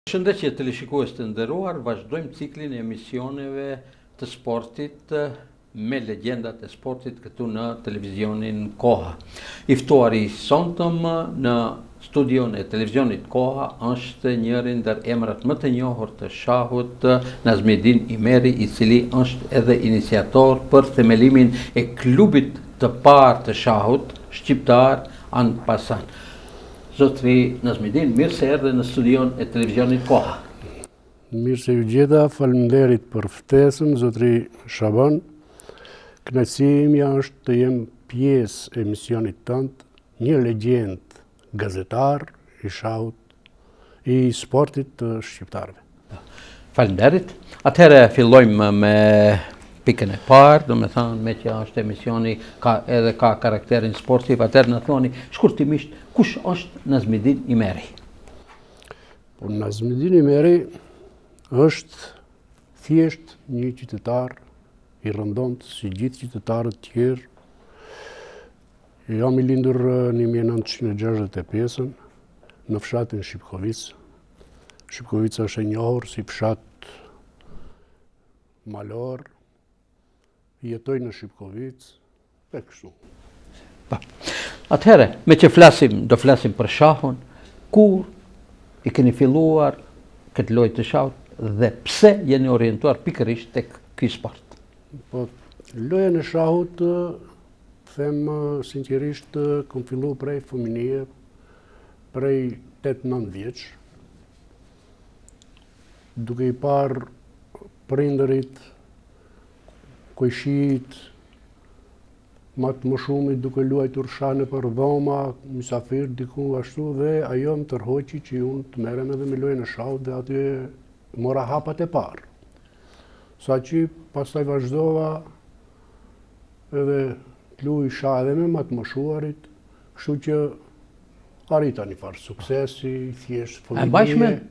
Shëndetje të shikues të nderuar, vazhdojmë ciklin e emisioneve të sportit me legjendat e sportit këtu në televizionin Koha. I ftuari sonëm në studion e televizionit Koha është njëri ndër emrat më të njohur të shahut, Nazmedin Imeri, i cili është edhe iniciator për themelimin e klubit të parë të shahut shqiptar Anpasan. Zotri Nazmedin, mirë se erdhe në studion e televizionit Koha. Mirë se ju gjeta, faleminderit për ftesën, zotri Shaban. Kënaqësia ime është të jem pjesë e emisionit tënd, një legjend gazetar i shahut, i sportit të shqiptarëve. Faleminderit. Atëherë fillojmë me pikën e parë, do me thënë me që është emisioni edhe ka karakterin sportiv, atëherë në thoni shkurtimisht kush është Nazmedin Imeri? Po Nazmedin Imeri është thjesht një qytetar i rëndom si gjithë qytetarët tjerë. Jam i lindur në 1965 në fshatin Shipkovic. Shipkovica është e njohur si fshat malor. Jetoj në Shipkovic, e kështu. Atëherë, me që do flasim për shahun, kur i keni filluar këtë lojë të shahut dhe pse jeni orientuar pikërisht tek ky sport? Po, lojën e shahut, them sinqerisht, kam filluar prej fëminie, prej 8-9 vjeç, duke i parë prindërit, kojshit, matë më shumit duke luajtur shane për dhoma, mysafir, diku ashtu, dhe ajo më tërhoqi që unë të merrem edhe me lojën e shahut dhe aty mora hapat e parë. Sa që pastaj vazhdova edhe të luaj shah edhe me matë më shuarit, kështu që arrita një farë suksesi, thjesht fëmijë. E mbajshmet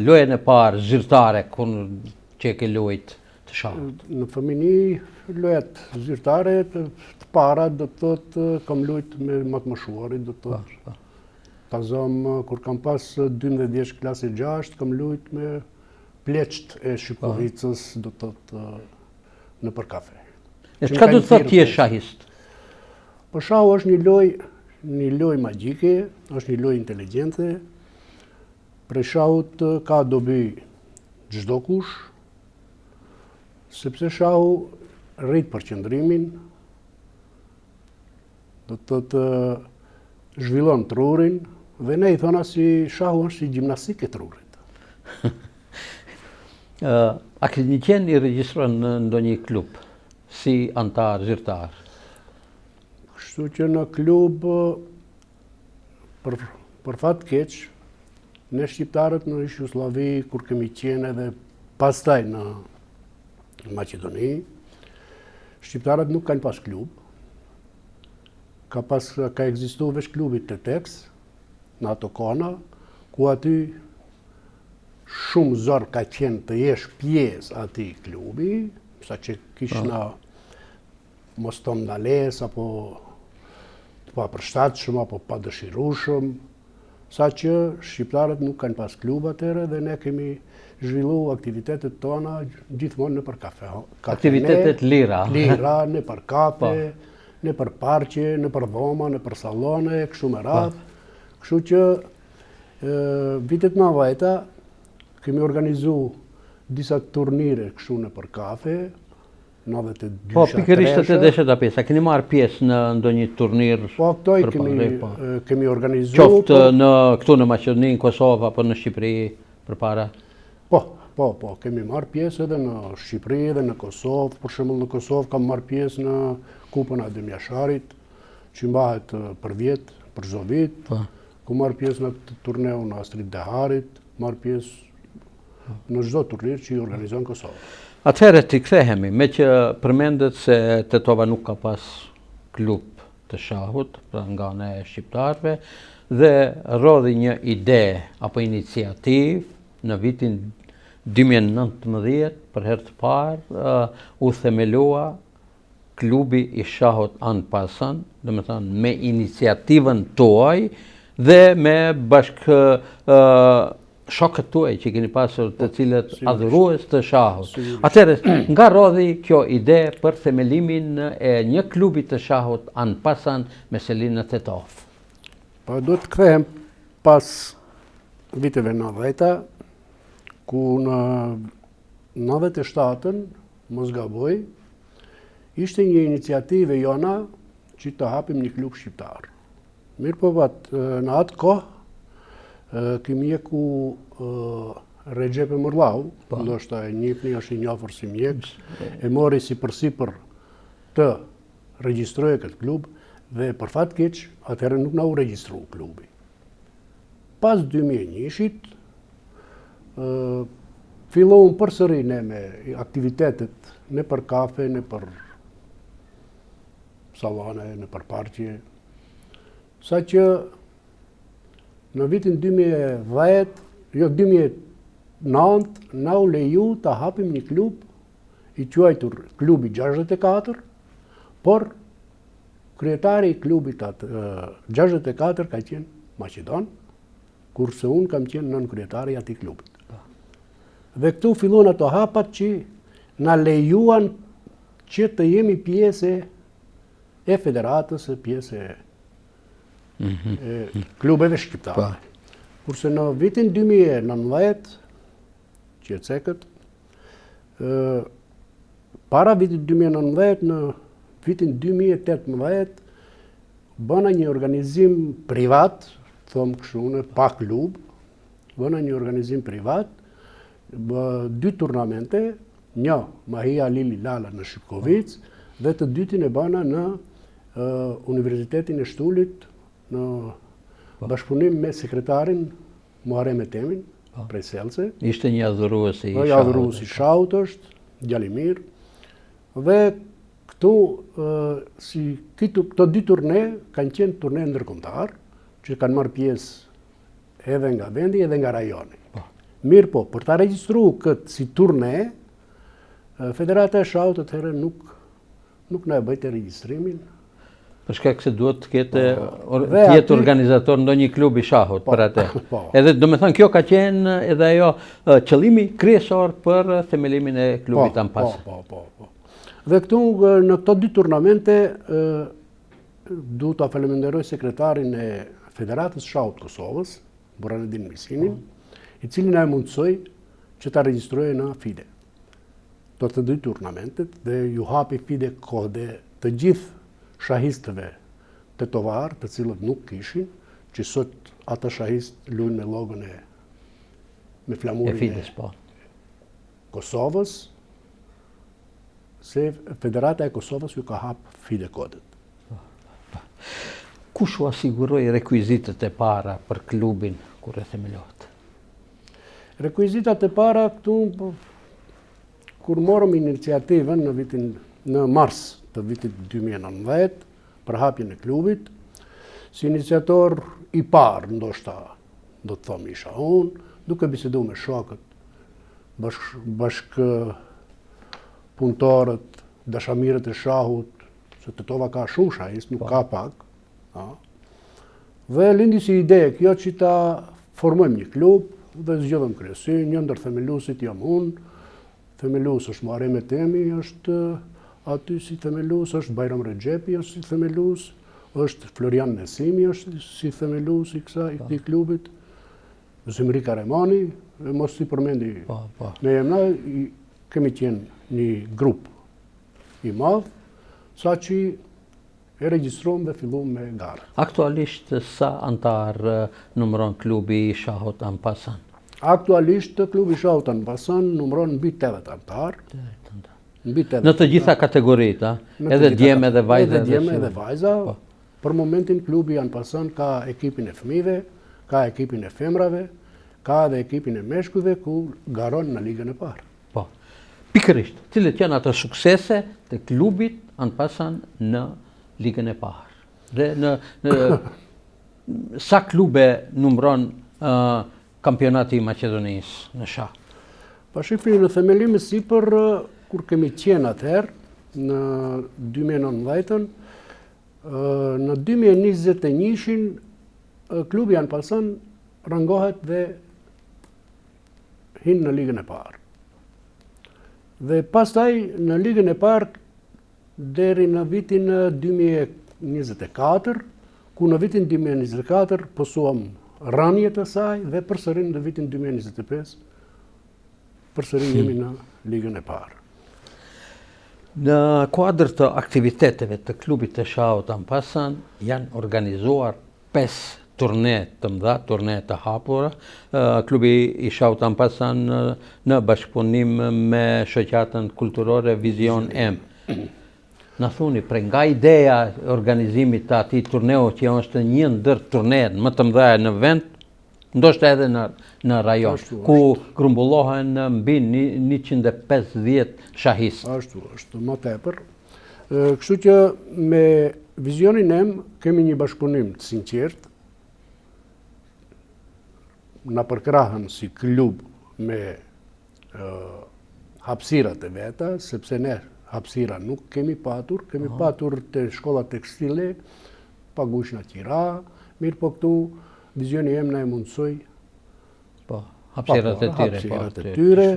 lojën e parë zyrtare që e ke luajt? Në fëmini, lojat zyrtare të para, do të thotë, kam luajt me matë më shuarit, do të thotë. Tazëm, kur kam pas 12 vjeç klasë 6, kam luajt me pleqt e Shipkovicës, do të thotë, në për kafe. E çka do të thotë ti je shahist? Po shahu është një lojë magjike, është një lojë inteligjente. Prej shahut ka dobi çdo kush, sepse shahu rrit përqendrimin, do të thotë zhvillon trurin, dhe ne i thona si shahu është si gjimnastik e trurit. A keni qenë i regjistruar në ndonjë klub, si antar, zyrtar? Kështu që në klub, për fat keq, ne shqiptarët në Jugosllavi, kur kemi qenë edhe pastaj në Maqedoni, shqiptarët nuk kanë pas klub. Ka ekzistu veç klubit të Teks, në ato kona, ku aty shumë zor ka qenë të jesh pjesë ati klubi, sa që kishna mos të mdales, apo të pa përshtatshëm, apo pa dëshirushëm, sa që shqiptarët nuk kanë pas klub atëre dhe ne kemi zhvillu aktivitetet tona gjithmonë në për kafe. Aktivitetet lira. Lira, në për kafe, në për parqe, në për dhoma, në për salone, kështu me radhë. Kështu që vitet 90 kemi organizu disa turnire kështu në për kafe, 92. Po, pikërisht të deshet a pjesë, a keni marrë pjesë në ndonjë turnir? Po, këtoj kemi organizu. Qoftë këtu në Maqedoni, në Kosovë, apo në Shqipëri përpara? Po, kemi marrë pjesë edhe në Shqipëri dhe në Kosovë. Për shembull në Kosovë kam marrë pjesë në Kupën e Adem Jasharit, që mbahet për vjet, për çdo vit. Ku marrë pjesë në turneun e Astrid Deharit, marrë pjesë në çdo turnir që i organizon Kosova. Atëherë ti kthehemi, me që përmendet se Tetova nuk ka pas klub të shahut, pra nga ana e shqiptarëve, dhe rodhi një ide apo iniciativë në vitin 2019, për herë të parë, u themelua klubi i shahut Anpasan, do të thënë me iniciativën tuaj dhe me shokët tuaj që keni pasur të cilët adhurues të shahut. Atëherë, nga rodhi kjo ide për themelimin e një klubi të shahut Anpasan me Selinë Tetov? Po do të kthehem pas viteve 90-ta, ku në 97-ën, mos gaboj, ishte një iniciativë jona që të hapim një klub shqiptar. Mirë po në atë kohë, kemi jeku Regjepe Mërlau, ndoshta e njihni, është i njohur si mjek, e mori si përsipër të regjistroje këtë klub dhe për fat keq, atëherë nuk na u regjistru klubi. Pas 2001-shit, fillohun përsëri ne me aktivitetet në për kafe, në për salone, në për parqe, sa që në vitin 2010, jo 2009, na u leju të hapim një klub i quajtur klubi 64, por kryetari i klubit 64 ka qenë Maqedon, kurse unë kam qenë nën kryetari ati klubit. Dhe këtu fillon ato hapat që na lejuan që të jemi pjesë e federatës, e pjesë e klubeve shqiptare. Kurse në vitin 2019, që e cekët, para vitit 2019, në vitin 2018, bëna një organizim privat, thëmë këshune, pa klub, bëna një organizim privat, 2 turnamente, një Mahia Lili Lala në Shqipkovic, dhe të dytin e bëna në Universitetin e Shtulit, në bashkëpunim me sekretarin Muharrem Etemin, prej Selce. Ishte një adhurues i shahut. Adhurues i shahut është, Gjalimir. Dhe këto 2 turne kanë qenë turne ndërkombëtar, që kanë marrë pjesë edhe nga vendi edhe nga rajoni. Mirë po, për ta regjistruar këtë si turne, Federata e Shahut atëherë nuk na e bëjtë regjistrimin. Për shkak se duhet të jetë organizator ndonjë klub i shahut për atë. Edhe do me thënë kjo ka qenë edhe ajo qëllimi kryesor për themelimin e klubit Anpasan. Po. Dhe këtu në këto 2 turnamente du të faleminderoj sekretarin e Federatës Shahut Kosovës, Burhanedin Misinin, i cili na e mundsoi që ta regjistrojë në FIDE. Do të 2 turnamentet dhe ju hapi FIDE kode të gjithë shahistëve të tovar, të cilët nuk kishin, që sot ata shahist luajnë me logon me flamurin e Kosovës, se Federata e Kosovës ju ka hap FIDE kodet. Kush u asiguroi rekvizitet e para për klubin kur e themelohet? Rekvizitat e para këtu, kur morëm iniciativën në mars të vitit 2019, për hapjen e klubit, si iniciator i parë, ndoshta, do të thomë isha unë, duke bisedu me shokët, bashkë punëtorët, dashamirët e shahut, se Tetova ka shumë shahist, nuk ka pak, dhe lindi si ide kjo që ta formojmë një klub, dhe zgjodhëm kryesin, një ndër themelusit jam unë, themelus është Muharrem Etemi, është aty si themelus, është Bajram Regjepi, është si themelus, është Florian Nesimi, është si themelus i këtij klubit, Zemri Karemani, mos si përmendi. Ne jemna, kemi qenë një grup i madh, sa që e regjistruam dhe filluam me garë. Aktualisht sa antar numëron klubi i shahut Anpasan? Aktualisht klubi i shahut Anpasan numëron mbi 80 antar. Në të gjitha kategoritë, edhe djemë edhe vajza. Edhe djemë edhe vajza. Për momentin klubi Anpasan ka ekipin e fëmijëve, ka ekipin e femrave, ka edhe ekipin e meshkujve ku garon në ligën e parë. Po. Pikërisht, cilët janë ato suksese të klubit Anpasan në ligën e parë? Dhe në sa klube numëron kampionati i Maqedonisë në shah? Pa shifri në themelim e sipër, kur kemi qenë atëherë, në 2019-ën, në 2021-shin, klubi Anpasan rangohet dhe hinë në ligën e parë. Dhe pastaj në ligën e parë deri në vitin 2024, ku në vitin 2024 posuam rënjet e saj dhe përsërin në vitin 2025 përsërin jemi në ligën e parë. Në kuadër të aktiviteteve të klubit të Shahut Ampasan janë organizuar 5 turne të mëdha, turne të hapura. Klubi i Shahut Ampasan në bashkëpunim me shoqatën kulturore Vizion M. Në thuni, nga ideja organizimit të atij turneu që është një ndër turnet më të mëdha në vend, ndoshta edhe në rajon, ku grumbullohen mbi 150 shahis. Ashtu, më tepër. Kështu që me Vizionin M kemi një bashkëpunim të sinqert, na përkrahën si klub me hapësirat e veta, sepse ne hapësira nuk kemi patur të shkolla tekstile, paguajshna qira, mirë po këtu Vizioni M na e mundsoi hapësirat e tyre,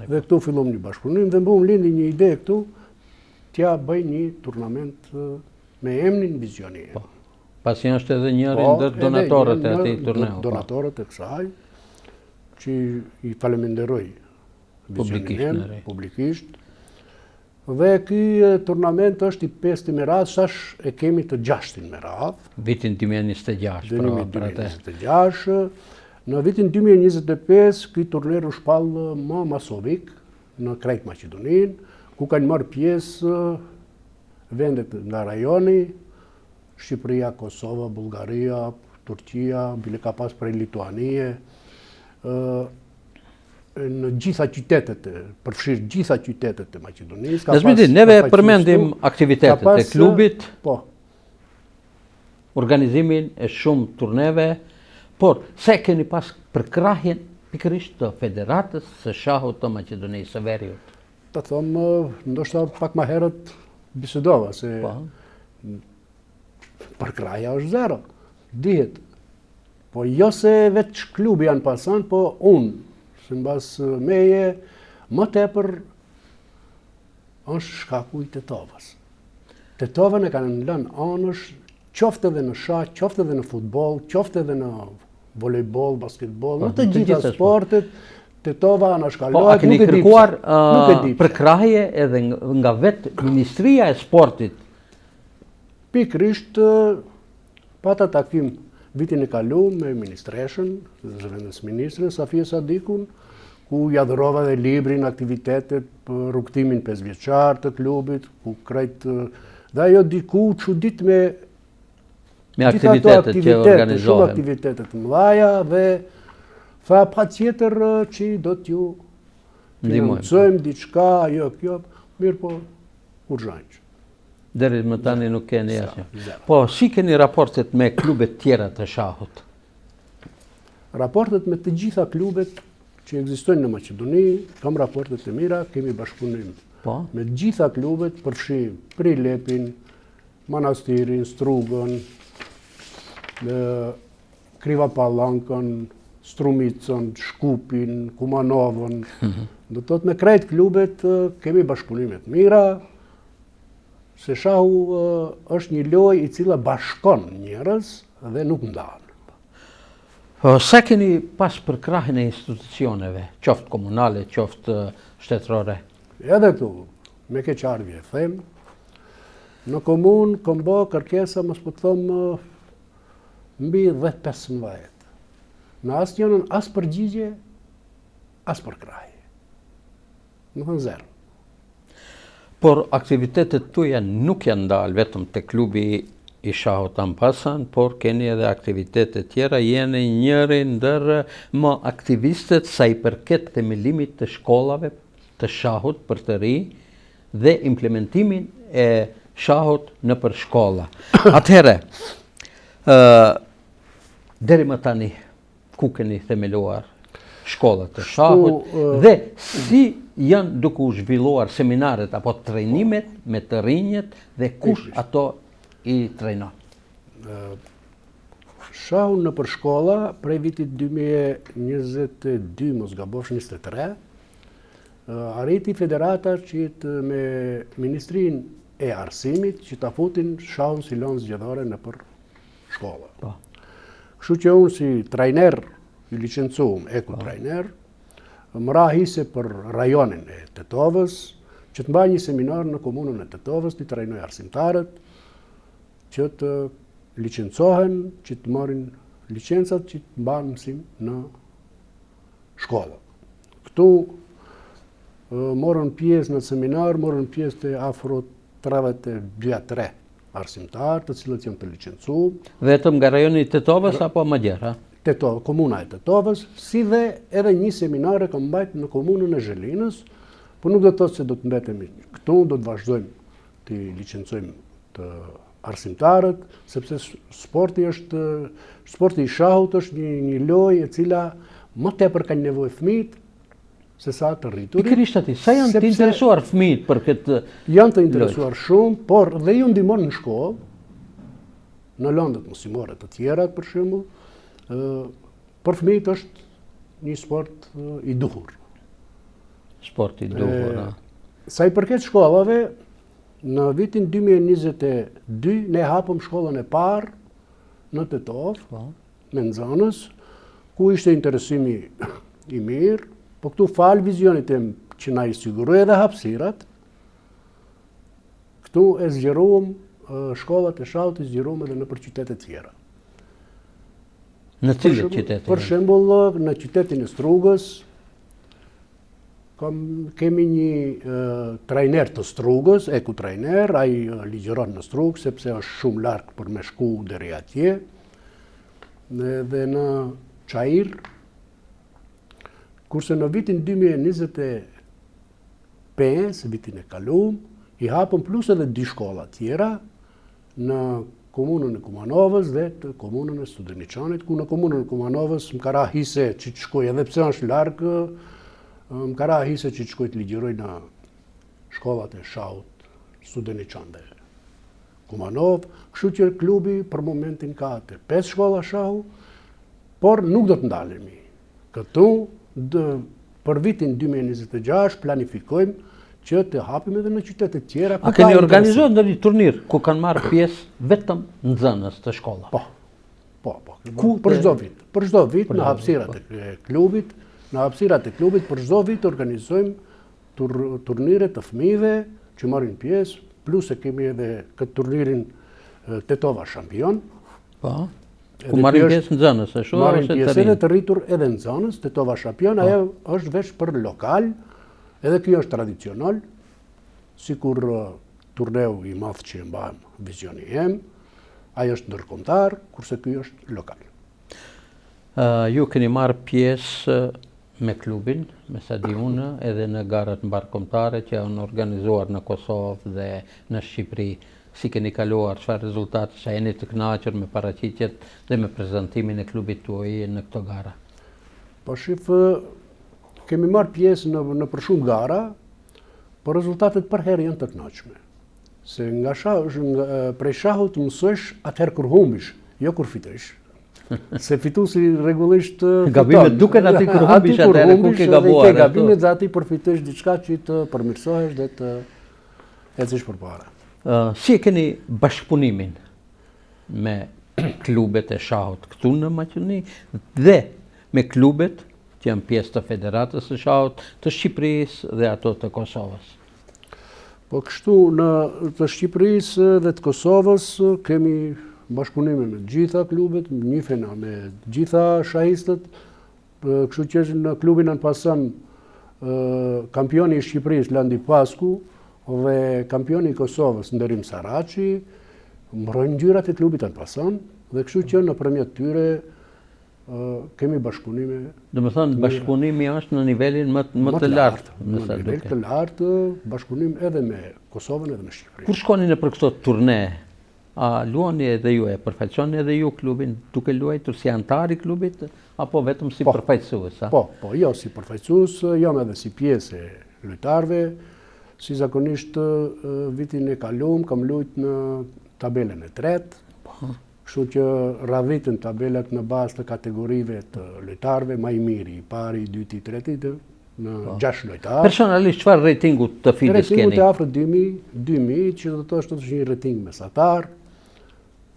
dhe këtu fillom një bashkëpunim dhe mbu lindi një ide këtu, t'ja bëj një turnament me emrin Vizioni M. Pasi është edhe njëri ndër donatorët e atij turneu. Donatorët e kësaj, që i faleminderoj Vizionin M publikisht. Dhe ky turnament është i 5-ti me radhë, sash e kemi të 6-tin me radhë. Vitin 2026. 2026. Në vitin 2025, ky turner u shpall më masovik në krejt Maqedonin, ku kanë marrë pjesë vendet nga rajoni, Shqipëria, Kosova, Bullgaria, Turqia, bile ka pas prej Lituanie, në gjitha qytetet, përfshirë gjitha qytetet e Maqedonisë. Nëzmiti, neve përmendim aktivitetet e klubit, organizimin e shumë turneve, por se keni pas përkrahjen pikërisht të Federatës së Shahut të Maqedonisë së Veriut? Të thomë, ndoshta pak ma herët bisedova, se përkrahja është zero, dihet. Po jo se veç klubi janë pasan, po unë, se mbas meje, më tepër është shkaku i Tetovës. Tetovën e kanë lënë anësh, qoftë edhe në shah, qoftë edhe në futboll, qoftë edhe në volejboll, basketboll, në të gjitha sportet, Tetova anashkallohet, a keni kërkuar përkrahje edhe nga vetë Ministria e Sportit? Pikrisht pata takim vitin e kalu me ministreshën, zëvendës ministrën, Safia Sadikun, ku jadërova dhe librin aktivitetet për rrugtimin 5 vjeçar të klubit, ku krejt, dhe ajo diku çudit me aktivitetet që organizohen. Shumë aktivitetet mëdha dhe tha pa tjetër që do t'ju financojmë diçka, kjo, mirë po, urgjanç. Deri më tani nuk keni asnjë. Po, si keni raportet me klubet tjera të Shahut? Raportet me të gjitha klubet që ekzistojnë në Maqedoni, kam raportet e mira, kemi bashkëpunim. Me të gjitha klubet, përfshim Prilepin, Manastirin, Strugën, Kriva Pallankën, Strumicën, Shkupin, Kumanovën. Do të thotë me krejt klubet kemi bashkëpunimet mira, se shahu është një lojë i cila bashkon njerëz dhe nuk ndan. Sa keni pas përkrahjen e institucioneve, qoftë komunale, qoftë shtetërore? Edhe këtu, me keqardhje them, në komunë kam bë kërkesa, mos po të them, mbi 10-15. Në asnjërin as përgjigje, as përkrahje. Nuk kanë zero. Por aktivitetet tuaja nuk janë ndalë vetëm te klubi i Shahut Ampasan, por keni edhe aktivitete tjera, jeni njëri ndër më aktivistët sa i përket themelimit të shkollave të Shahut për të ri dhe implementimin e Shahut në për shkolla. Atëherë, deri më tani, ku keni themeluar shkollat të Shahut dhe si janë duke u zhvilluar seminaret apo trajnimet me të rinjët dhe kush ato i trajnon? Shahu në për shkolla, prej vitit 2022, mos gabofsh 23, arriti federata që me Ministrinë e Arsimit që ta futin shahun si lonë zgjedhore në për shkolla. Kështu që unë si trajner, i licencum, trajner, më ra hise për rajonin e Tetovës, që të mbaj një seminar në komunën e Tetovës, të trajnoj arsimtarët, që të licencohen, që të marrin licencat, që të mbanë mësim në shkolla. Këtu morën pjesë në seminar, morën pjesë të afro 32 arsimtarë, të cilët janë të licencuar. Vetëm nga rajoni i Tetovës apo më gjerë? Komuna e Tetovës, si dhe edhe një seminar e kam mbajt në komunën e Zhelinës, por nuk do të thotë se do të mbetemi këtu, do të vazhdojmë të licencojmë të arsimtarët, sepse sporti i shahut është një lojë e cila më tepër kanë nevojë fëmijët se sa të rriturit. Pikërisht aty, sa janë të interesuar fëmijët për këtë? Janë të interesuar shumë, por dhe ju ndihmon në shkollë, në lëndët mësimore të tjera, për shembull, për fëmijët është një sport i duhur. Sport i duhur. Sa i përket shkollave, në vitin 2022 ne hapëm shkollën e parë në Tetovë, me nxënës, ku ishte interesimi i mirë, po këtu falë vizionit tim që na i siguroj edhe hapësirat, këtu e zgjeruam shkollat e shahut i zgjeruam edhe në për qytete tjera. Në cilët qytete? Për shembull, në qytetin e Strugës, kemi një trajner të Strugës, trajner, ai ligjeron në Strugë, sepse është shumë larg për me shku deri atje. Dhe në Çajir, kurse në vitin 2025, vitin e kaluar, i hapëm plus edhe 2 shkolla tjera në komunën e Kumanovës dhe të komunën e Studeniçanit, ku në komunën e Kumanovës më ka ra hise që të shkoj, edhe pse është larg, më ka ra hise që të shkoj të ligjeroj në shkollat e shahut Studeniçan dhe Kumanov, kështu që klubi për momentin ka të 5 shkolla shahu, por nuk do të ndalemi. Këtu, për vitin 2026, planifikojmë që të hapim edhe në qytetet tjera. A keni organizuar ndonjë turnir ku kanë marrë pjesë vetëm nxënës të shkollave? Po. Për çdo vit në hapësirat e klubit, për çdo vit organizojmë turnire të fëmijëve që marrin pjesë, plus e kemi edhe këtë turnirin Tetova Shampion. Po. Ku marrin pjesë nxënës, ashtu ose të marrin pjesë edhe të rritur edhe nxënës, Tetova Shampion, ajo është veç për lokal. Edhe kjo është tradicional, sikur turneu i madh që e mbajmë Vizioni Em, ajo është ndërkombëtar, kurse ky është lokal. Ju keni marrë pjesë me klubin, me sa di unë, edhe në garat mbarkombëtare që janë organizuar në Kosovë dhe në Shqipëri. Si keni kaluar, çfarë rezultate, sa jeni të kënaqur me paraqitjet dhe me prezantimin e klubit tuaj në këto gara? Po shif, kemi marrë pjesë në për shumë gara, por rezultatet për herë janë të kënaqshme. Se prej shahut mësosh atëherë kur humbish, jo kur fitosh. Se fituesi rregullisht gabimet duken aty kur humbish atëherë ku ke gabuar. Gabimet dhe aty përfitosh diçka që të përmirësohesh dhe të ecësh përpara. Si e keni bashkëpunimin me klubet e shahut këtu në Maqedoni dhe me klubet që janë pjesë të Federatës së Shahut të Shqipërisë dhe ato të Kosovës? Po kështu, në të Shqipërisë dhe të Kosovës kemi bashkëpunime me gjitha klubet, njifena me gjitha shahistët, kështu që në klubin në pason kampioni i Shqipërisë Landi Pasku dhe kampioni i Kosovës Nderim Saraçi, mbrojnë ngjyrat e klubit në pason, dhe kështu që nëpërmjet tyre kemi bashkëpunime. Do të thonë bashkëpunimi është në nivelin më të lartë. Në nivel të lartë, bashkëpunim edhe me Kosovën edhe me Shqipërinë. Kur shkoni në për këto turne, a luani edhe ju, e përfaqësoni edhe ju klubin duke luajtur si antar i klubit apo vetëm si përfaqësues? Po, jo si përfaqësues, jam edhe si pjesë e lojtarëve. Si zakonisht vitin e kaluar kam luajtur në tabelën e tretë. Kështu që radhiten tabelat në bazë të kategorive të lojtarëve, më i miri, i pari, i dyti, i treti në 6 lojtarë. Personalisht çfarë ratingu të Fides keni? Ratingu të afër 2000, që do të thotë është një rating mesatar.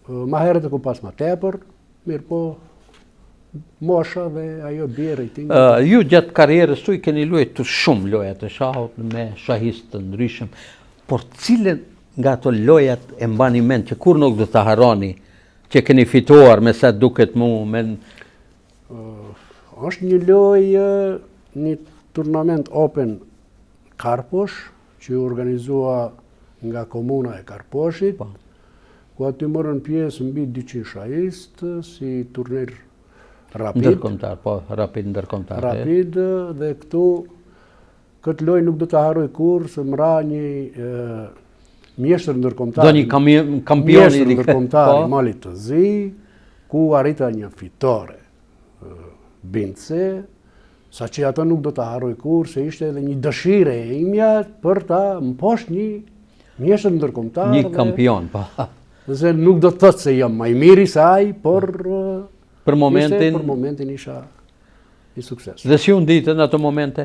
Ma herët e ku pas ma tepër, mirë po mosha dhe ajo bie rating. Ju gjatë karrierës tuaj keni luajtur shumë loja të shahut me shahistë të ndryshëm, por cilën nga ato lojat e mbani mend që kur nuk do ta harroni, që keni fituar me sa duket mu? Është një lojë, një turnament Open Karposh, që u organizua nga komuna e Karposhit, ku aty morën pjesë mbi 200 shahistë, si turnir rapid. Ndërkombëtar, po, rapid ndërkombëtar. Rapid, dhe këtë lojë nuk do ta harroj kurrë, se më ra një mjeshtër ndërkombëtar. Do një kampioni mjeshtër ndërkombëtar i Malit të Zi, ku arrita një fitore bindse, sa që ato nuk do ta harroj kurrë, se ishte edhe një dëshire e imja për ta mposht një mjeshtër ndërkombëtar. Një kampion, po. Dhe nuk do të thotë se jam më i miri se ai, por për momentin isha i sukses. Dhe si u nditën ato momente?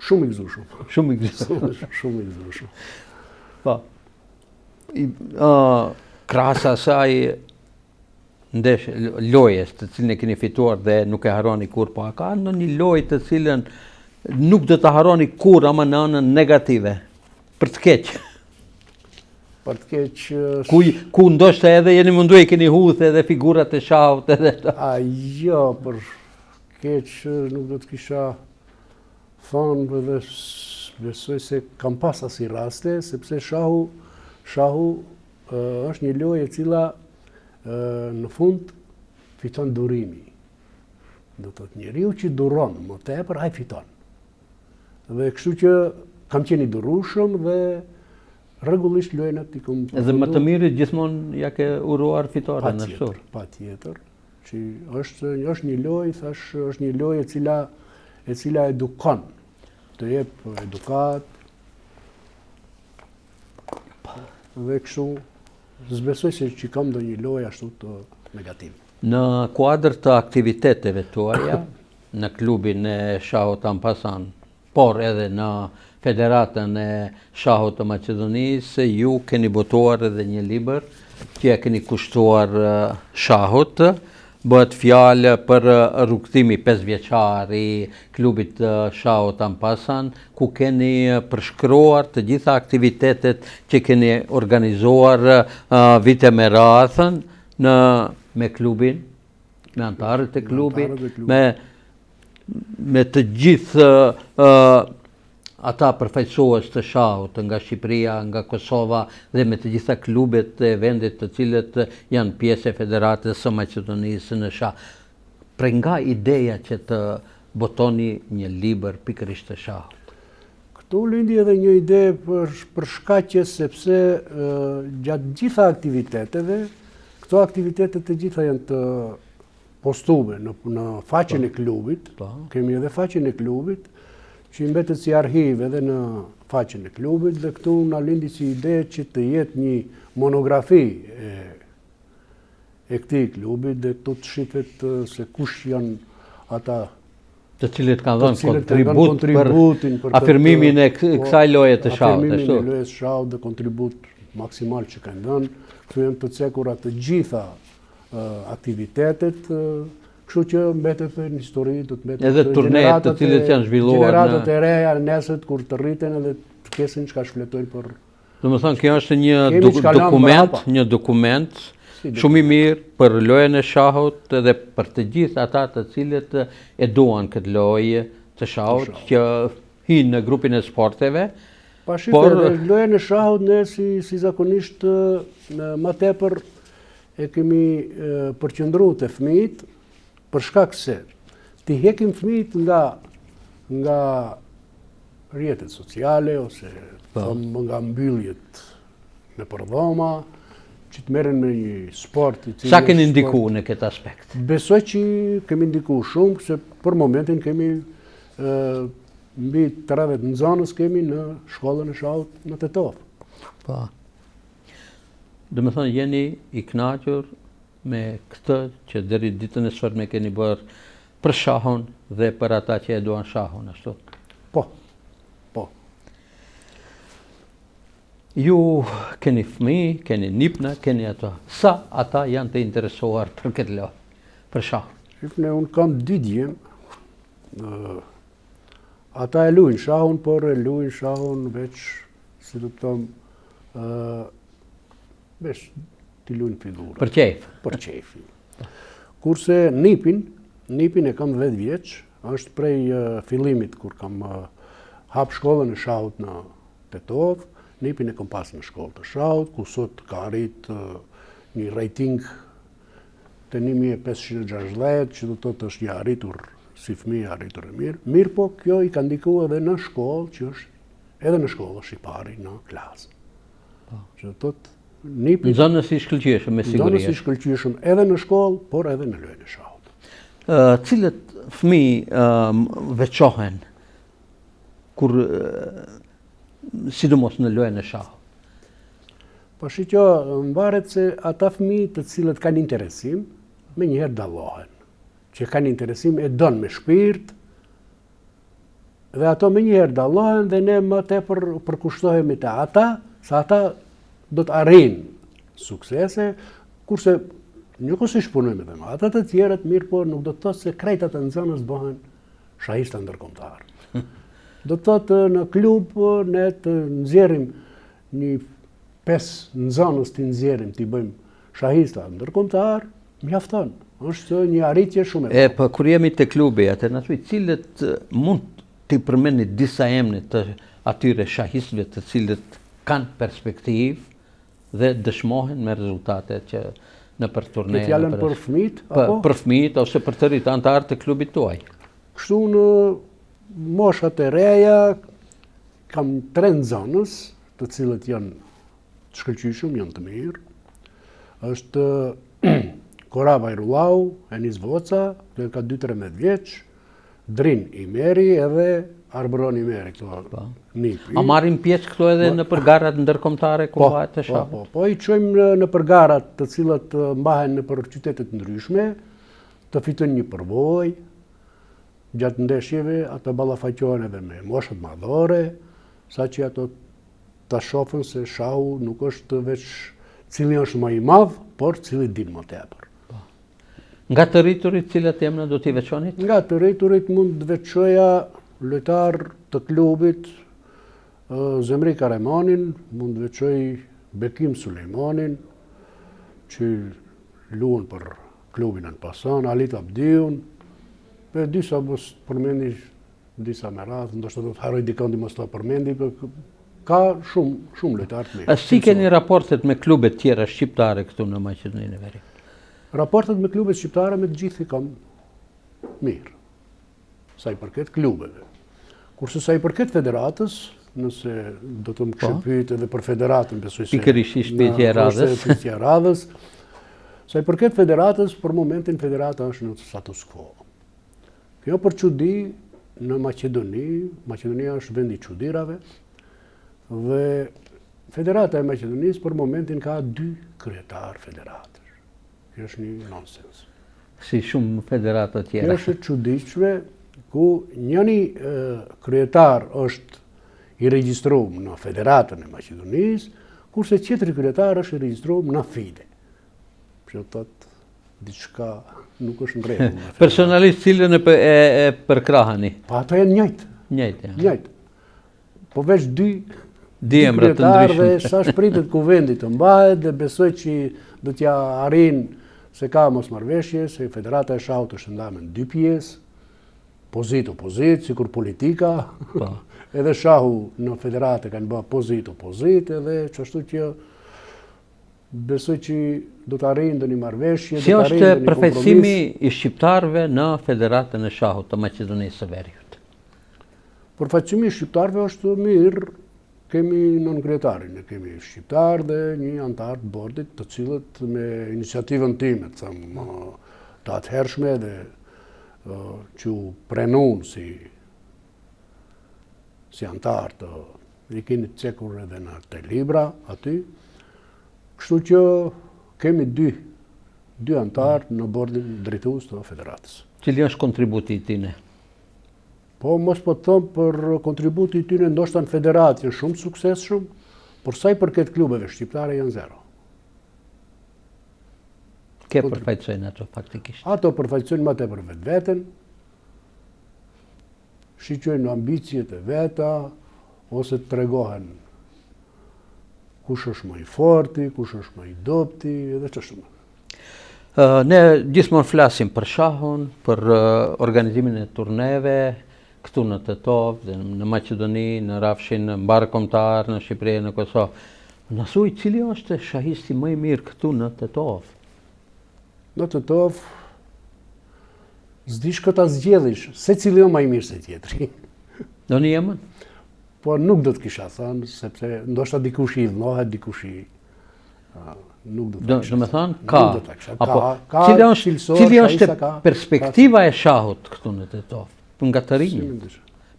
Shumë i gëzueshëm. Shumë i gëzueshëm. Shumë i gëzueshëm. Po. Krahas asaj lojës të cilën e keni fituar dhe nuk e harroni kurrë, po a ka ndonjë lojë të cilën nuk do ta harroni kurrë, ama në anën negative, për të keq? Për të keq... Ku ndoshta edhe jeni munduar i keni hudhë edhe figurat e shahut edhe... Jo, për keq nuk do të kisha thonë, dhe besoj se kam pas asnjë raste, sepse shahu është një lojë e cila në fund fiton durimi. Do të thotë njeriu që duron më tepër, ai fiton. Dhe kështu që kam qenë i durueshëm dhe rregullisht lojnat i kam... Edhe më të mirët gjithmonë ja ke uruar fitoren ashtu. Patjetër. Që është një lojë, thash, është një lojë e cila edukon, të jep edukat. Dhe kështu zbesoj se që kam ndonjë lojë ashtu të negativ. Në kuadër të aktiviteteve tuaja, në klubin e shahut Ampasan, por edhe në Federatën e shahut të Maqedonisë, ju keni botuar edhe një libër që ja keni kushtuar shahut. Bëhet fjalë për rrugtimi 5 vjeçar i klubit të shahut Ampasan, ku keni përshkruar të gjitha aktivitetet që keni organizuar vite me radhën me klubin, me antarët e klubit, me të gjithë ata përfaqësues të shahut nga Shqipëria, nga Kosova dhe me të gjitha klubet e vendit të cilët janë pjesë e Federatës së Maqedonisë në shah. Pra nga ideja që të botoni një libër pikërisht të shahut? Këtu lindi edhe një ide për shkaqe, sepse gjatë gjitha aktiviteteve, këto aktivitetet të gjitha janë të postume në faqen e klubit, kemi edhe faqen e klubit, që i mbetet si arhiv edhe në faqen e klubit, dhe këtu na lindi si ide që të jetë një monografi e këtij klubit, dhe këtu të shitet se kush janë ata të cilët kanë dhënë kontribut për afirmimin e kësaj loje të shahut. Afirmimin e lojës së shahut dhe kontribut maksimal që kanë dhënë. Këtu janë të cekura të gjitha aktivitetet, kështu që mbetet në histori, do të mbetet edhe turnet të cilët janë zhvilluar gjeneratat e reja nesër kur të rriten edhe të kesin çka shfletojnë për. Domethënë kjo është një dokument shumë i mirë për lojën e shahut dhe për të gjithë ata të cilët e duan këtë lojë të shahut që hinë në grupin e sporteve. Lojën e shahut ne si zakonisht më tepër e kemi përqendruar te fëmijët, për shkak se t'i hekim fëmijët nga rrjetet sociale ose nga mbylljet në përdhoma, që të merren me një sport i cili... Sa keni ndikuar në këtë aspekt? Besoj që kemi ndikuar shumë, se për momentin kemi mbi 30 nxënës kemi në shkollën e shahut në Tetov. Po. Domethënë jeni i kënaqur me këtë që deri ditën e sotme keni bërë për shahun dhe për ata që e duan shahun, ashtu? Po, po. Ju keni fëmijë, keni nipna, keni ato. Sa ata janë të interesuar për këtë lojë, për shahun? Shifne, unë kam 2 djem. Ata e luajnë shahun, por e luajnë shahun veç, si do të thomë, veç t'i luajnë figurë. Për qejf? Për qejfin. Kurse nipin e kam 10 vjeç, është prej fillimit kur kam hap shkollën e shahut në Tetov, nipin e kam pas në shkollë të shahut, ku sot ka arrit një rating të 1560, që do të thotë është një arritur si fëmijë arritur e mirë. Mirë po, kjo i ka ndikuar edhe në shkollë, që është edhe në shkollë është i pari në klasë. Që do të thotë nipi në zonës i shkëlqyeshëm, me siguri. Zonës i shkëlqyeshëm edhe në shkollë, por edhe në lojën e shahut. Cilët fëmijë veçohen kur sidomos në lojën e shahut? Po shikjo, mbaret se ata fëmijë të cilët kanë interesim, me njëherë dallohen. Që kanë interesim e don me shpirt, dhe ato me njëherë dallohen dhe ne më tepër përkushtohemi te ata, sa ata do të arrijnë suksese, kurse njëkohësisht punojmë edhe me ata të tjerët, mirë po nuk do të thotë se krejt ata nxënës bëhen shahista ndërkombëtar. Do të thotë në klub ne të nxjerrim një 5 nxënës të nxjerrim, t'i bëjmë shahista ndërkombëtar, mjafton. Është një arritje shumë e madhe. Po kur jemi te klubi atë na thuaj cilët mund t'i përmendni disa emne të atyre shahistëve të cilët kanë perspektivë dhe dëshmohen me rezultatet që në për turneje. Këtë fjalën për fëmijët apo? Për fëmijët ose për të rinjtë antarë të klubit tuaj. Kështu në moshat e reja kam 3 nxënës, të cilët janë të shkëlqyeshëm, janë të mirë. Është Kora Bajrullau, Enis Voca, që ka 2-13 vjeç, Drin Imeri edhe Arbëron Imeri, këto nipi. A marrin pjesë këto edhe në përgarat ndërkombëtare ku bëhet të shahut? Po, i çojmë në përgarat të cilat mbahen në për qytete të ndryshme, të fitojnë një përvojë, gjatë ndeshjeve ato ballafaqohen edhe me moshat madhore, saqë ato ta shohin se shahu nuk është veç cili është më i madh, por cili din më tepër. Nga të rriturit cilat emra do t'i veçonit? Nga të rriturit mund të veçoja lojtar të klubit, Zemri Karemanin, mund të veçoj Bekim Sulejmanin, që luan për klubin Anpasan, Alit Abdiun, për disa mos përmendi disa me radhë, ndoshta do të harroj dikon mos ta përmendi, ka shumë lojtar të mirë. Si keni raportet me klubet tjera shqiptare këtu në Maqedoninë e Veriut? Raportet me klubet shqiptare me të gjithë i kam mirë, sa i përket klubeve. Kurse sa i përket federatës, nëse do të më këshëpyt edhe për federatën, besoj se... Pikërisht ishte pyetja e radhës. Pyetja e radhës. Sa i përket federatës, për momentin federata është në status quo. Kjo për çudi në Maqedoni, Maqedonia është vendi i çuditërave, dhe federata e Maqedonisë për momentin ka 2 kryetar federatësh. Kjo është një nonsens. Si shumë federata tjera. Kjo është e çuditshme, ku njëri kryetar është i regjistruar në Federatën e Maqedonisë, kurse tjetri kryetar është i regjistruar në FIDE. Që do thotë diçka nuk është në rregull. Personalisht cilën e përkrahani? Po ato janë njëjtë. Njëjtë. Po veç 2 emra të ndryshëm. Dhe sa shpritet kuvendi të mbahet dhe besoj që do t'ja arrijnë se ka mosmarrveshje, se Federata e Shahut është ndarë në 2 pjesë, opozit, sikur politika. Edhe Shahu në Federatë kanë bërë opozit, edhe çashtu që besoj që do të arrijnë ndonjë marrëveshje, si është përfaqësimi i shqiptarëve në Federatën e Shahut të Maqedonisë së Veriut? Përfaqësimi i shqiptarëve është mirë. Kemi nënkretarin, ne kemi shqiptar dhe një antar të bordit, të cilët me iniciativën time, të atëhershme dhe që u prenun si antar të i keni të cekur edhe në të libra aty. Kështu që kemi 2 2 antarë në bordin drejtues të federatës. Cili është kontributi i tine? Po mos po të thëmë për kontributi i tyre ndoshta në federatë janë shumë suksesshëm, por sa i përket klubeve shqiptare janë zero. Ke përfaqësojnë ato faktikisht? Ato përfaqësojnë më tepër vetveten, shiqojnë ambicjet e veta, ose të tregohen kush është më i forti, kush është më i dobti, edhe çështje. Ne gjithmonë flasim për shahun, për organizimin e turneve, këtu në Tetov, në Maqedoni, në rafshin mbar kombëtar, në Shqipëri, në Kosovë. Na thuaj cili është shahisti më i mirë këtu në Tetov? Në Tetov s'dish këta zgjedhish, se cili është më i mirë se tjetri. Do një jemën? Po nuk do të kisha thënë, sepse ndoshta dikush i dhënohet, dikush i nuk do të kisha. Do me thënë, ka. Ka cili është perspektiva e shahut këtu në Tetov? Nga të rinjë,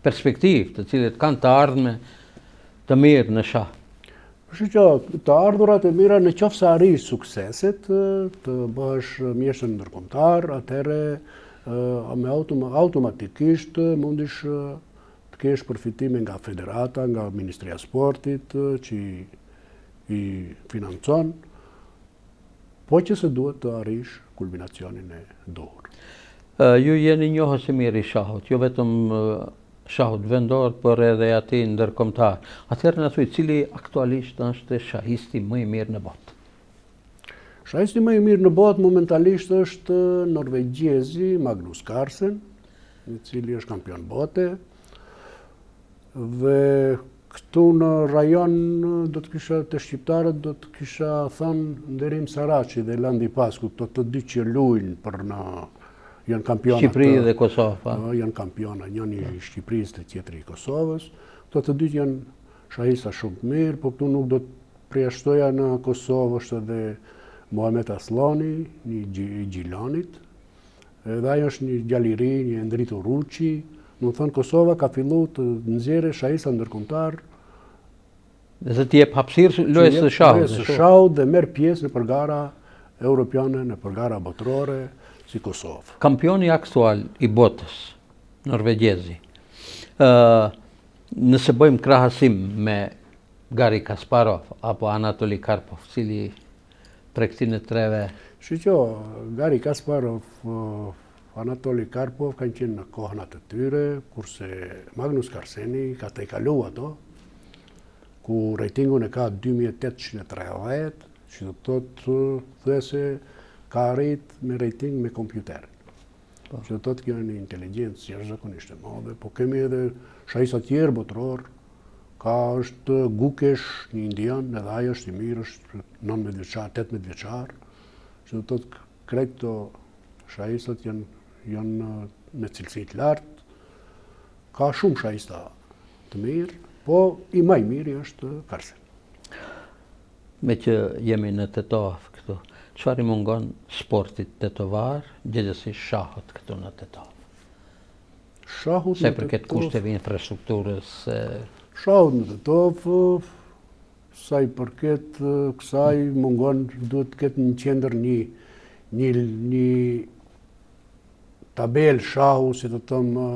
perspektivë të cilët kanë të ardhme të mirë në shah. Që të ardhurat e mira në qoftë se arrish sukseset, të bëhesh mjeshtër ndërkombëtar, atëherë automatikisht mundish të kesh përfitime nga federata, nga Ministria e Sportit që i financon, po që se duhet të arrish kulminacionin e duhur. Ju jeni njohës e mirë i shahut, jo vetëm shahut vendor, por edhe ati ndërkombëtar. Atëherë në thuj, cili aktualisht është shahisti më i mirë në botë? Shahisti më i mirë në botë momentalisht është norvegjezi Magnus Carlsen, i cili është kampion bote. Dhe këtu në rajon do të kisha të shqiptarët, do të kisha thënë Nderim Saraçi dhe Landi Pasku, të dy që luajnë për në janë kampionat. Shqipëri dhe Kosovë. Janë kampionat, njëri i Shqipërisë dhe tjetri i Kosovës. Këto të dytë janë shahista shumë të mirë, por këtu nuk do të përjashtoja në Kosovë është edhe Muhamet Aslani, një i Gjilanit. Edhe ai është një djalë i ri, një Endritu Ruçi. Do të thënë Kosova ka filluar të nxjerrë shahista ndërkombëtar. Dhe të jep hapësirë lojës së shahut. Lojës së shahut dhe merr pjesë në përgara europiane, në përgara botërore si Kosovë. Kampioni aktual i botës, norvegjezi, nëse bëjmë krahasim me Gari Kasparov apo Anatoli Karpov, cili prej këtyre treve? Gari Kasparov, Anatoli Karpov kanë qenë në kohën atë tyre, kurse Magnus Carlseni ka të kalu ato, ku rejtingun e ka 2830, që do të thëse ka arrit me rejting me kompjuterin. Që do të kjo një inteligencë jashtëzakonisht e madhe, po kemi edhe shahista tjerë botëror, ka është Gukesh, një indian, edhe ai është i mirë, është 19 vjeçar, 18 vjeçar, që do të krejt këto shahistat janë me cilësi të lartë. Ka shumë shahista të mirë, po i më i miri është Carlsen. Me që jemi në Tetov këtu, çfarë i mungon sportit tetovar, gjithsesi shahut këtu në Tetov? Shahut se përket kushteve infrastrukturës. Shahut në Tetov, sa i përket kësaj mungon, duhet të ketë në qendër një tabel shahu, si të thëmë,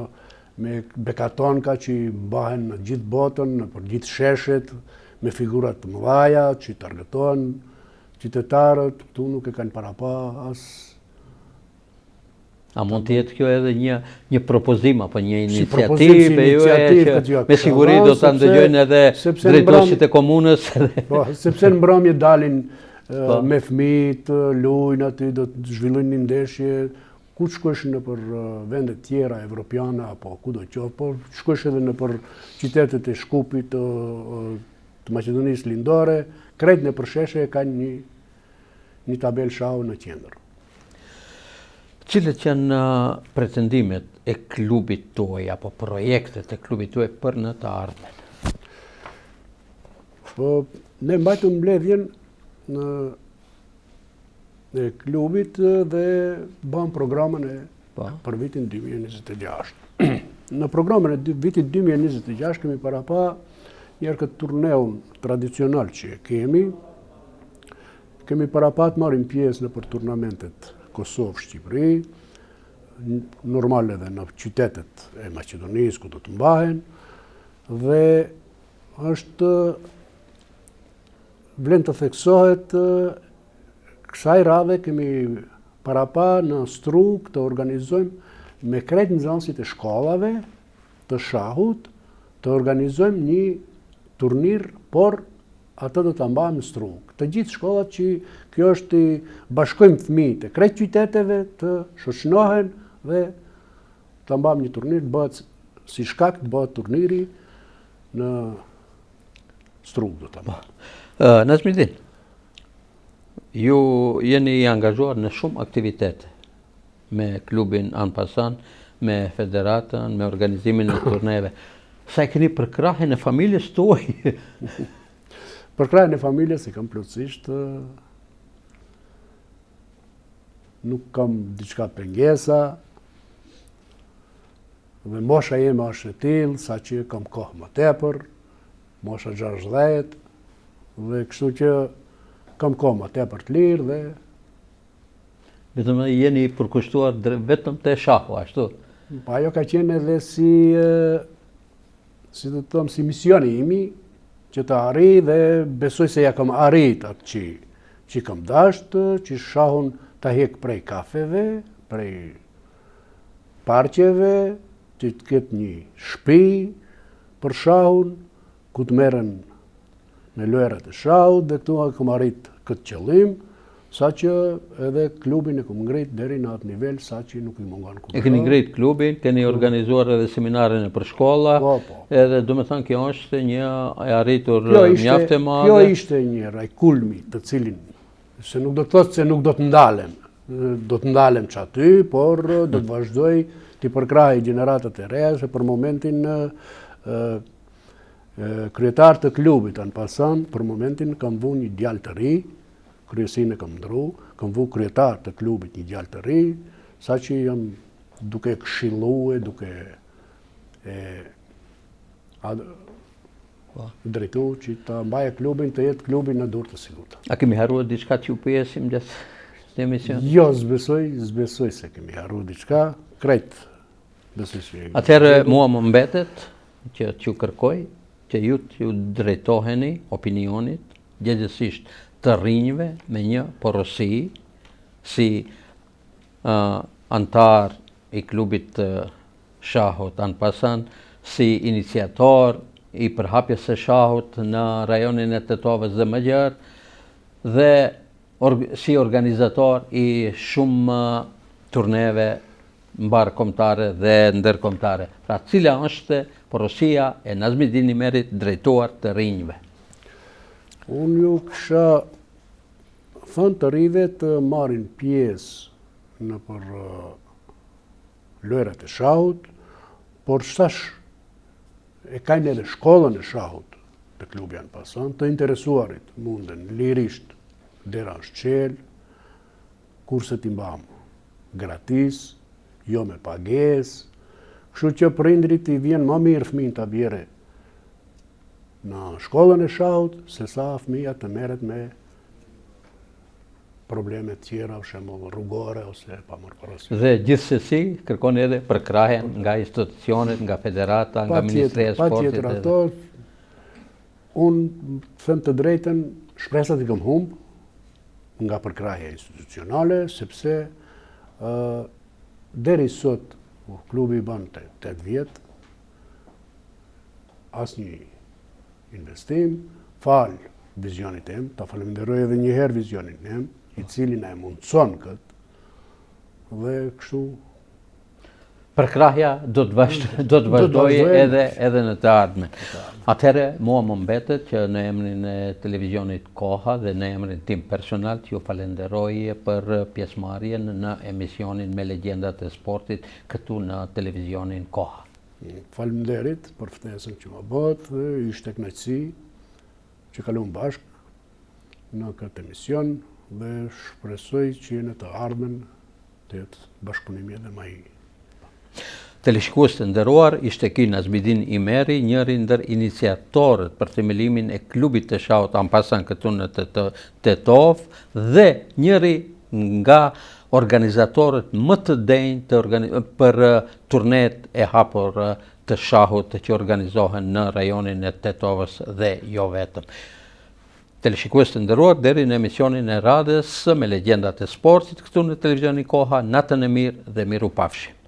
me bekatonka që i bahen në gjithë botën, në për gjithë sheshet, me figurat të mëdhaja që i targetohen qytetarët, këtu nuk e kanë para pa as. A mund të jetë kjo edhe një propozim apo një iniciativë që me siguri do ta ndëgjojnë edhe drejtuesit e komunës? Po, sepse në mbrëmje dalin me fëmijët, luajnë aty, do të zhvillojnë një ndeshje, ku të shkosh në për vendet tjera evropiane apo ku do qoftë, po shkosh edhe në për qytetet e Shkupit, të Maqedonisë Lindore, krejt në përsheshe kanë një tabel shahu në qendër. Cilët janë pretendimet e klubit tuaj apo projektet e klubit tuaj për në të ardhmen? Po, ne mbajtëm mbledhjen në klubit dhe bëm programën për vitin 2026. Në programën e vitit 2026 kemi parapa njerë këtë turneun tradicional që kemi, kemi parapat marrim pjesë në për turnamentet Kosovë-Shqipëri, normal edhe në qytetet e Maqedonisë ku do të mbahen, dhe është vlen të theksohet kësaj radhe kemi parapa në Strug të organizojmë me krejt nxënësit e shkollave të shahut, të organizojmë një turnir, por atë do të mbajmë në Strug. Të gjithë shkollat që kjo është të bashkojmë fëmijët e krejt qyteteve të shoqënohen dhe të mbajmë një turnir, bëhet si shkak të bëhet turniri në Strug do të mbajmë. Nazmidin, ju jeni i angazhuar në shumë aktivitete me klubin Anpasan, me federatën, me organizimin e turneve. Sa e keni përkrahjen e familjes tuaj? Përkrahjen e familjes e kam plotësisht, nuk kam diçka pengesa, dhe mosha jeme është e tillë, sa që kam kohë më tepër, mosha 60, dhe kështu që kam kohë më tepër të lirë dhe... Vetëm jeni përkushtuar vetëm te shahu, ashtu? Pa ajo ka qenë edhe si do të them, si misioni imi, që të arri dhe besoj se ja kam arrit atë që kam dashtë, që shahun të hek prej kafeve, prej parqeve, që të ketë një shtëpi për shahun, ku të merren në lojrat e shahut, dhe këtu kam arrit këtë qëllim, sa që edhe klubin e kam ngrit deri në atë nivel, sa që nuk i mungon kurrë. E keni ngrit klubin, keni organizuar edhe seminare për shkolla, edhe do me thënë kjo është një e arritur mjaft e madhe. Kjo ishte një rajkulmi të cilin, se nuk do të thotë se nuk do të ndalem, do të ndalem që aty, por do të vazhdoj të përkrahej gjeneratët e reja, se për momentin kryetar të klubit Anpasan, për momentin kam vu një djalë të ri, kryesinë kam ndru, kam vu kryetar të klubit një djalë të ri, sa që jam duke këshillue, duke drejtu që të mbaje klubin, të jetë klubin në dorë të sigurta. A kemi harruar diçka që ju pyesim gjatë emision? Jo, zbesoj se kemi harruar diçka, krejt. Atëherë mua më mbetet që t'ju kërkoj që ju t'ju drejtoheni opinionit, gjithësisht të rinjve me një porosi, si antar i klubit shahut Anpasan, si iniciator i përhapjes së shahut në rajonin e Tetovës dhe Mëgjer, dhe si organizator i shumë turneve mbarkombëtare dhe ndërkombëtare. Pra, cila është porosia e Nazmidin Nimerit drejtuar të rinjve? Unë ju kësha thënë të rive të marrin pjesë në për lojrat e shahut, por sash e kajnë edhe shkollën e shahut të klubi Anpasan, të interesuarit munden lirisht dera në shqel, kurset i mbamë gratis, jo me pagesë, kështu që prindrit i vjen më mirë fëmijën të bjere në shkollën e shahut, se sa fëmija të merret me probleme tjera, për shembull rrugore ose pamorporosie. Dhe gjithsesi kërkoni edhe përkrahjen nga institucionet, nga federata, nga Ministria e Sportit. Patjetër ato, unë them të drejtën, shpresat i kam humbë nga përkrahja institucionale, sepse deri sot klubi i bën 8 vjet, asnjë investim, fal vizionit tem, ta falenderoj edhe një herë vizionin tem, i cili na e mundson këtë, dhe kështu përkrahja do të vazhdojë edhe në të ardhmen. Atëherë mua më mbetet që në emrin e televizionit Koha dhe në emrin tim personal t'ju falenderoj për pjesëmarrjen në emisionin me legjendat e sportit këtu në televizionin Koha. Faleminderit për ftesën që më bët, ishte kënaqësi që kalojmë bashkë në këtë emision dhe shpresoj që në të ardhmen të jetë bashkëpunimi edhe më i. Teleshikues të nderuar, ishte ky Nazmidin Imeri, njëri ndër iniciatorët për themelimin e klubit të shahut Ampasan këtu në Tetov dhe njëri nga organizatorët më të denjë për turnet e hapur të shahut që organizohen në rajonin e Tetovës dhe jo vetëm. Teleshikues të nderuar, deri në emisionin e radhës me legjendat e sportit këtu në televizionin Koha, natën e mirë dhe mirupafshi.